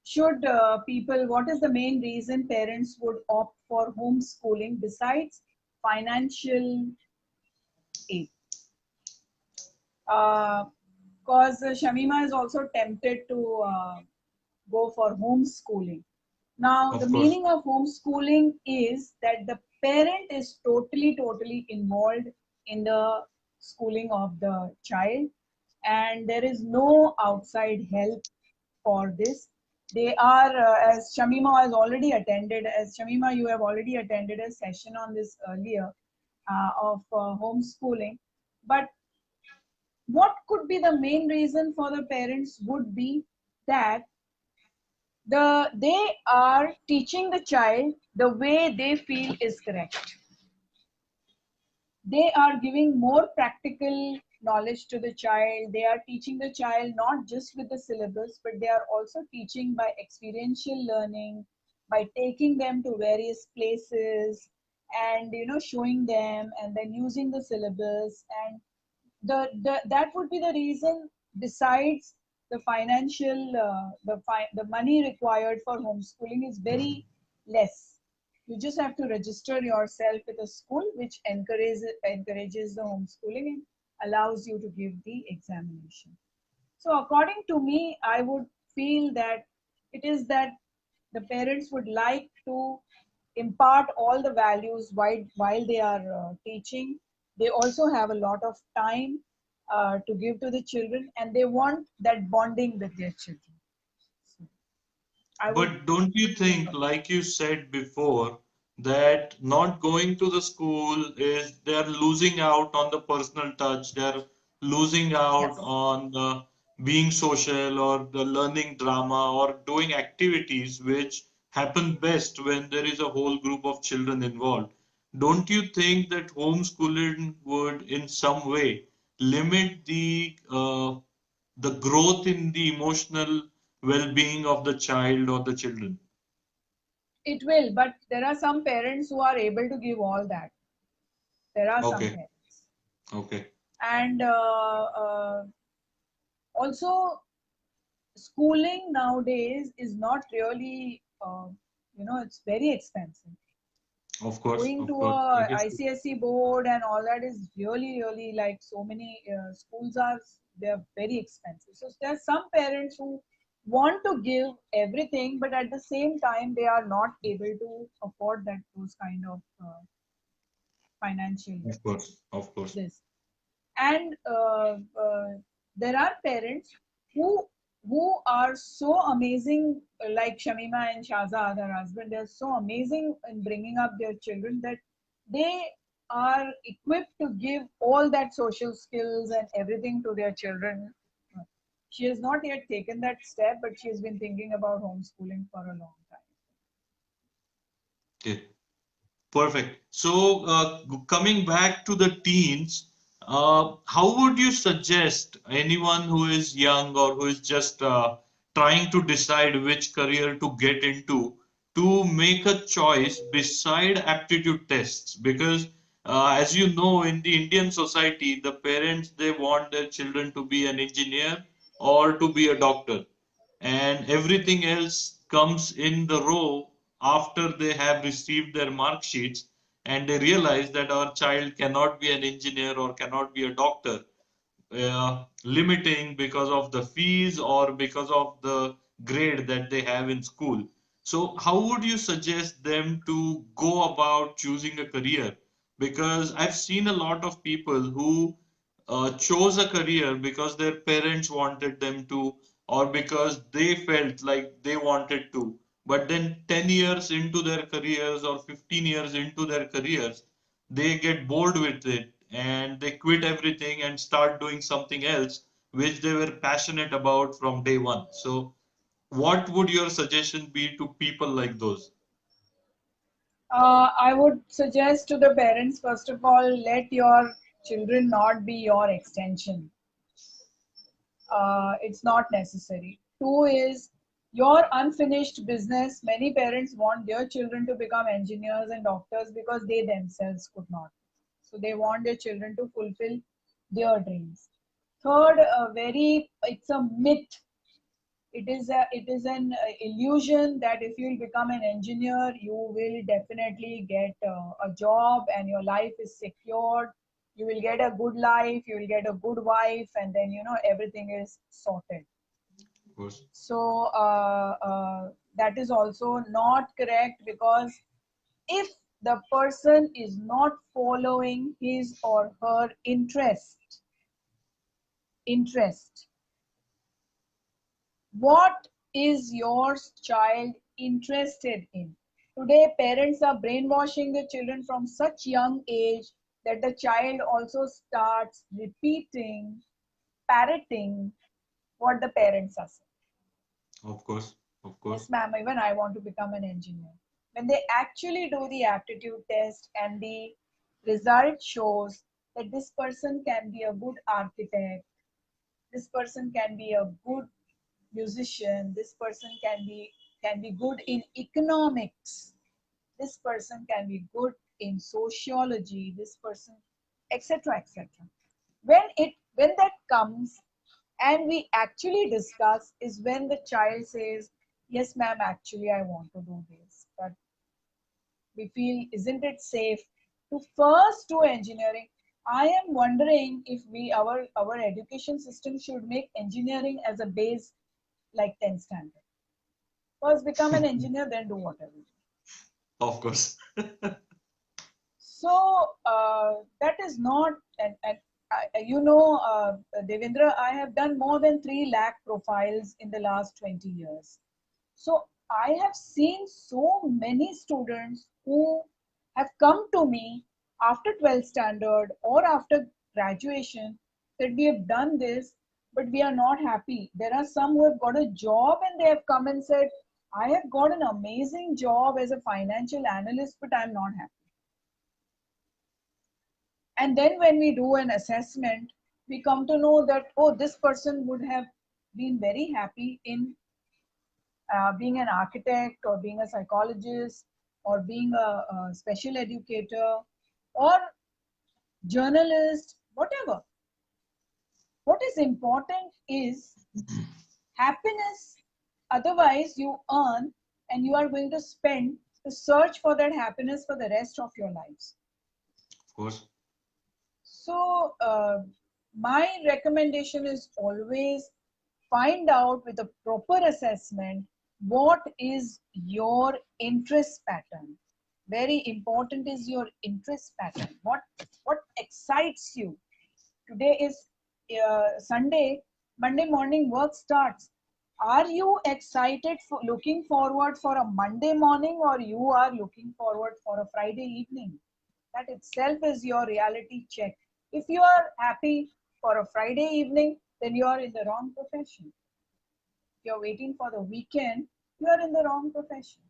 should people, what is the main reason parents would opt for homeschooling besides financial aid? Because Shamima is also tempted to go for homeschooling. Now, the Of course. meaning of homeschooling is that the parent is totally involved in the schooling of the child, and there is no outside help for this. They are, as Shamima has already attended, as Shamima, you have already attended a session on this earlier of homeschooling. But what could be the main reason for the parents would be that they are teaching the child the way they feel is correct. They are giving more practical knowledge to the child. They are teaching the child not just with the syllabus, but they are also teaching by experiential learning, by taking them to various places and showing them and then using the syllabus. And that would be the reason. Besides the financial the money required for homeschooling is very less. You just have to register yourself with a school which encourages the homeschooling and allows you to give the examination. So according to me, I would feel that it is that the parents would like to impart all the values while they are teaching. They also have a lot of time to give to the children, and they want that bonding with their children. So I would. But don't you think, like you said before, that not going to the school is they're losing out on the personal touch, they're losing out Yes. on being social or the learning drama or doing activities which happen best when there is a whole group of children involved. Don't you think that homeschooling would, in some way, limit the growth in the emotional well-being of the child or the children? It will, but there are some parents who are able to give all that. There are some Okay, parents. okay, And also, schooling nowadays is not really, it's very expensive. Going to a it is. ICSE board and all that is really like so many schools are, they're very expensive. So there are some parents who want to give everything, but at the same time they are not able to afford those kind of financial Of course. this. And there are parents who are so amazing, like Shamima and Shazad, her husband. They're so amazing in bringing up their children that they are equipped to give all that social skills and everything to their children. She has not yet taken that step, but she has been thinking about homeschooling for a long time. Okay. Perfect. So, coming back to the teens, how would you suggest anyone who is young or who is just trying to decide which career to get into to make a choice beside aptitude tests? Because, as you know, in the Indian society, the parents they want their children to be an engineer or to be a doctor, and everything else comes in the row after they have received their mark sheets and they realize that our child cannot be an engineer or cannot be a doctor, limiting because of the fees or because of the grade that they have in school. So, how would you suggest them to go about choosing a career? Because I've seen a lot of people who chose a career because their parents wanted them to, or because they felt like they wanted to. But then 10 years into their careers or 15 years into their careers, they get bored with it and they quit everything and start doing something else which they were passionate about from day one. So what would your suggestion be to people like those? I would suggest to the parents, first of all, let your children not be your extension. It's not necessary. Two is your unfinished business. Many parents want their children to become engineers and doctors because they themselves could not. So they want their children to fulfill their dreams. Third, it's a myth. It is an illusion that if you'll become an engineer, you will definitely get a job and your life is secured. You will get a good life, you will get a good wife, and then everything is sorted. Of course. So that is also not correct, because if the person is not following his or her interest, what is your child interested in? Today, parents are brainwashing the children from such young age that the child also starts repeating, parroting what the parents are saying. Of course. Of course. Yes, ma'am, even I want to become an engineer. When they actually do the aptitude test and the result shows that this person can be a good architect, this person can be a good musician, this person can be good in economics, this person can be good in sociology, this person, etc., etc. When that comes and we actually discuss, is when the child says, yes ma'am, actually I want to do this, but we feel, isn't it safe to first do engineering? I am wondering if our education system should make engineering as a base, like 10th standard. First become an engineer, then do whatever. Of course. So that is not, and Devendra, I have done more than 3 lakh profiles in the last 20 years. So I have seen so many students who have come to me after 12th standard or after graduation that we have done this, but we are not happy. There are some who have got a job and they have come and said, I have got an amazing job as a financial analyst, but I'm not happy. And then when we do an assessment, we come to know that, oh, this person would have been very happy in being an architect or being a psychologist or being a special educator or journalist, whatever. What is important is happiness. Otherwise, you earn and you are going to spend to search for that happiness for the rest of your lives. Of course. So, my recommendation is always find out with a proper assessment what is your interest pattern. Very important is your interest pattern. What excites you? Today is Sunday. Monday morning work starts. Are you excited for looking forward for a Monday morning, or you are looking forward for a Friday evening? That itself is your reality check. If you are happy for a Friday evening, then you are in the wrong profession. If you're waiting for the weekend, you are in the wrong profession.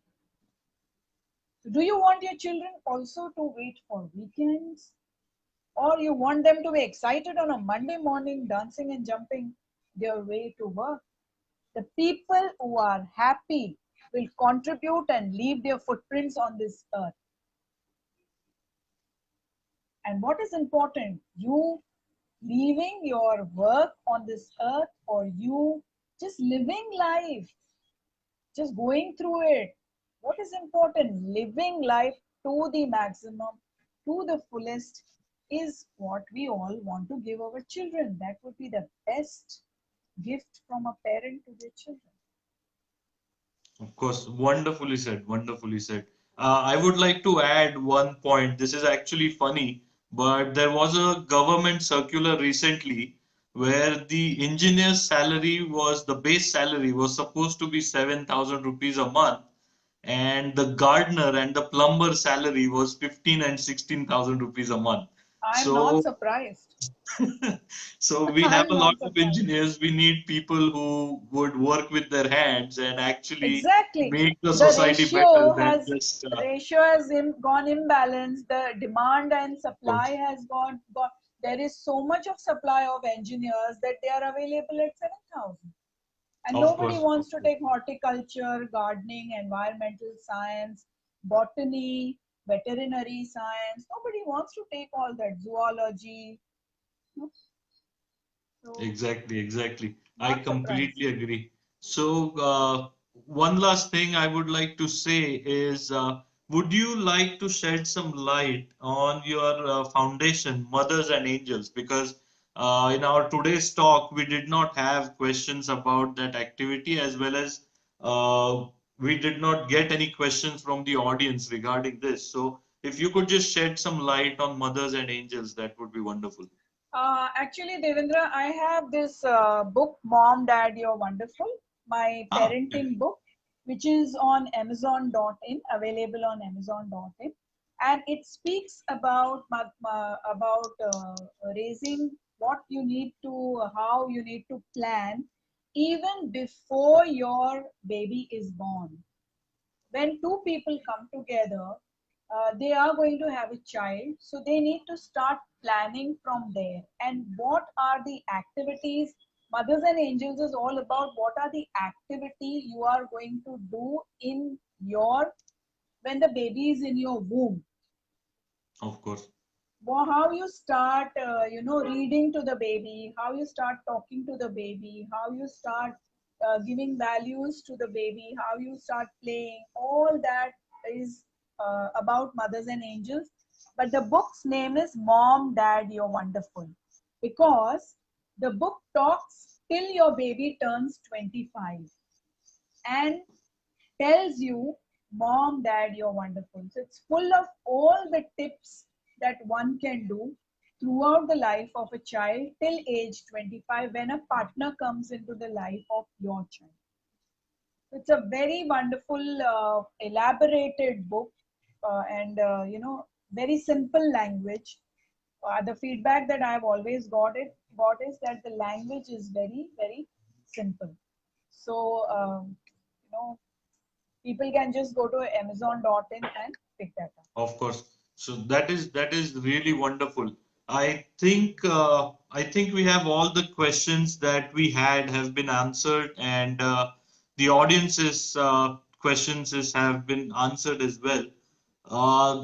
So do you want your children also to wait for weekends? Or you want them to be excited on a Monday morning, dancing and jumping their way to work? The people who are happy will contribute and leave their footprints on this earth. And what is important, you leaving your work on this earth, or you just living life, just going through it? What is important? Living life to the maximum, to the fullest, is what we all want to give our children. That would be the best gift from a parent to their children. Of course, wonderfully said, wonderfully said. I would like to add one point. This is actually funny, but there was a government circular recently where the engineer's salary was, the base salary was supposed to be 7,000 rupees a month, and the gardener and the plumber salary was 15 and 16,000 rupees a month. I'm So not surprised. so we have I'm a lot not of surprised. engineers. We need people who would work with their hands and actually Exactly. make the The society better ratio than has just gone imbalanced. The demand and supply course. has gone. There is so much of supply of engineers that they are available at 7,000. And Of nobody course, of wants to course. take horticulture, gardening, environmental science, botany, veterinary science. Nobody wants to take all that, zoology. No? So, Exactly, exactly. I not surprised. completely agree. So, one last thing I would like to say is, would you like to shed some light on your foundation, Mothers and Angels? Because in our today's talk, we did not have questions about that activity, as well as we did not get any questions from the audience regarding this. So, if you could just shed some light on Mothers and Angels, that would be wonderful. Actually, Devendra, I have this book, Mom, Dad, You're Wonderful, my Ah, okay. parenting book, which is on Amazon.in, available on Amazon.in, and it speaks about raising what you need to, how you need to plan, even before your baby is born. When two people come together, they are going to have a child, so they need to start planning from there. And what are the activities? Mothers and Angels is all about what are the activity you are going to do in your when the baby is in your womb. Of course. How you start reading to the baby, how you start talking to the baby, how you start giving values to the baby, how you start playing, all that is about Mothers and Angels. But the book's name is Mom, Dad, You're Wonderful, because the book talks till your baby turns 25 and tells you, Mom, Dad, you're wonderful. So it's full of all the tips that one can do throughout the life of a child till age 25 when a partner comes into the life of your child. It's a very wonderful, elaborated book, and very simple language. The feedback that I've always got is that the language is very, very simple. So, people can just go to Amazon.in and pick that up. Of course. So that is really wonderful. I think we have all the questions that we had have been answered, and the audience's questions have been answered as well.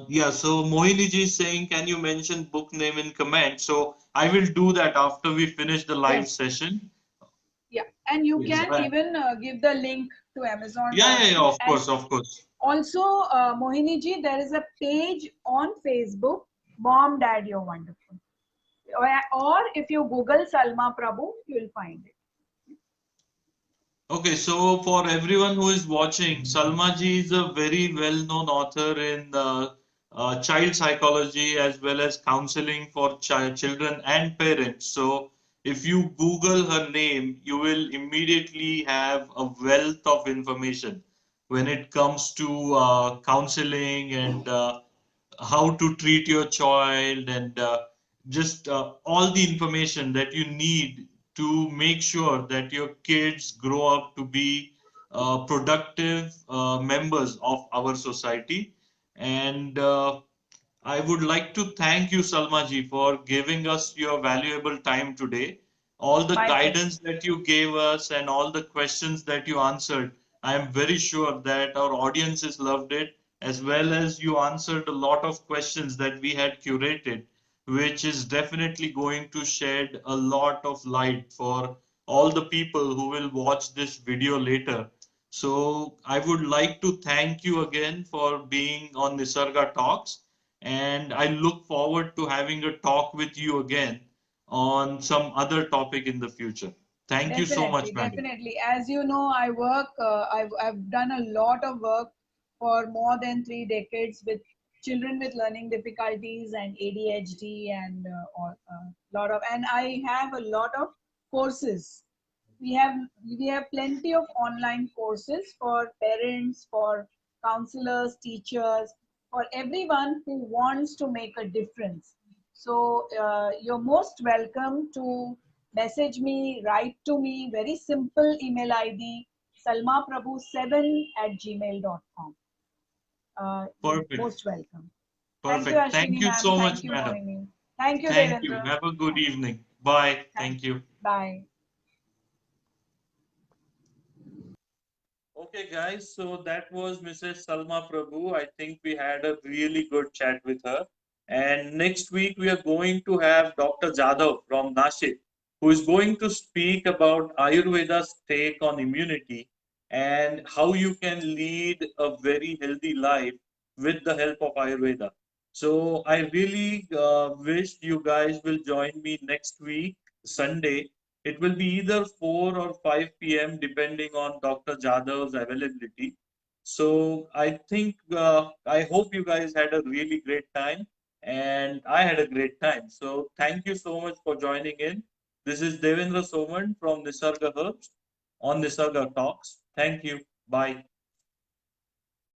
Yeah. So Mohini ji is saying, can you mention book name in comment? So I will do that after we finish the live Yes, session. yeah, and you Yes. can even give the link to Yeah, yeah, yeah. Amazon.in. Of And course, of course. also, Mohini ji, there is a page on Facebook, Mom, Dad, You're Wonderful. Or if you Google Salma Prabhu, you'll find it. Okay, so for everyone who is watching, Salma ji is a very well-known author in child psychology as well as counseling for children and parents. So if you Google her name, you will immediately have a wealth of information when it comes to counseling and how to treat your child and just all the information that you need to make sure that your kids grow up to be productive members of our society. And I would like to thank you, Salma ji, for giving us your valuable time today. All the My pleasure. guidance that you gave us and all the questions that you answered, I am very sure that our audiences loved it, as well as you answered a lot of questions that we had curated, which is definitely going to shed a lot of light for all the people who will watch this video later. So I would like to thank you again for being on Nisarga Talks, and I look forward to having a talk with you again on some other topic in the future. Thank you so much, Definitely, madam. definitely. As you know, I've done a lot of work for more than 3 decades with children with learning difficulties and ADHD and lot of, and I have a lot of courses. We have we have plenty of online courses for parents, for counselors, teachers, for everyone who wants to make a difference. So you're most welcome to message me, write to me, very simple email ID, salmaprabhu7@gmail.com. You're Perfect. most welcome. Thank you, Perfect. Thank Ashwini you ma'am. so much, Thank you, madam. Mohini. Thank you, Thank you. Devendra. Have a good evening. Bye. Thank you. Bye. Okay, guys, so that was Mrs. Salma Prabhu. I think we had a really good chat with her. And next week, we are going to have Dr. Jadhav from Nashik, who is going to speak about Ayurveda's take on immunity and how you can lead a very healthy life with the help of Ayurveda. So I really wish you guys will join me next week, Sunday. It will be either 4 or 5 p.m. depending on Dr. Jadhav's availability. So I think, I hope you guys had a really great time and I had a great time. So thank you so much for joining in. This is Devendra Soman from Nisarga Herbs on Nisarga Talks. Thank you. Bye.